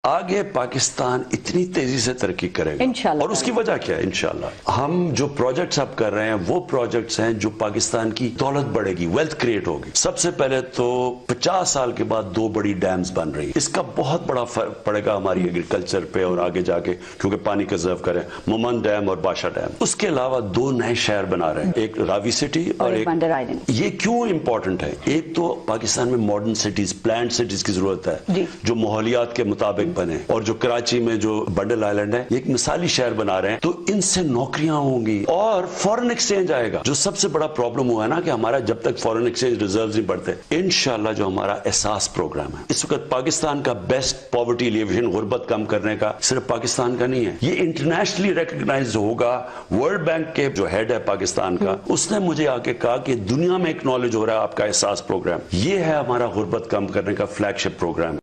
آگے پاکستان اتنی تیزی سے ترقی کرے گا انشاءاللہ، اور اس کی وجہ کیا ہے؟ انشاءاللہ ہم جو پروجیکٹس اب کر رہے ہیں وہ پروجیکٹس ہیں جو پاکستان کی دولت بڑھے گی، ویلتھ کریٹ ہوگی۔ سب سے پہلے تو 50 سال کے بعد 2 بڑی ڈیمز بن رہی ہیں، اس کا بہت بڑا فرق پڑے گا ہماری ایگریکلچر پہ اور آگے جا کے، کیونکہ پانی کنزرو کریں۔ مومن ڈیم اور باشا ڈیم، اس کے علاوہ 2 نئے شہر بنا رہے ہیں، ایک راوی سٹی اور ایک بندر آئلینڈ۔ یہ کیوں امپورٹنٹ ہے؟ ایک تو پاکستان میں ماڈرن سٹیز، پلانڈ سٹیز کی ضرورت ہے جو ماحولیات کے مطابق بنے، اور جو کراچی میں جو بنڈل آئلینڈ ہے، یہ ایک مثالی شہر بنا رہے ہیں، تو ان سے نوکریاں ہوں گی اور فورن ایکسچینج آئے گا۔ جو سب سے بڑا پرابلم ہوا ہے نا کہ ہمارا جب تک فورن ایکسچینج ریزروز نہیں بڑھتے، انشاءاللہ جو ہمارا احساس پروگرام ہے اس وقت پاکستان کا بیسٹ پاورٹی ایلیویشن، غربت کم کرنے کا، صرف پاکستان کا نہیں ہے، یہ انٹرنیشنلی ریکگنائز ہوگا۔ ورلڈ بینک کے جو ہیڈ ہے پاکستان کا، اس نے مجھے آ کے کہا کہ دنیا میں ایکنالج ہو رہا ہے آپ کا احساس پروگرام، یہ ہے ہمارا غربت کم کرنے کا فلیگ شپ پروگرام۔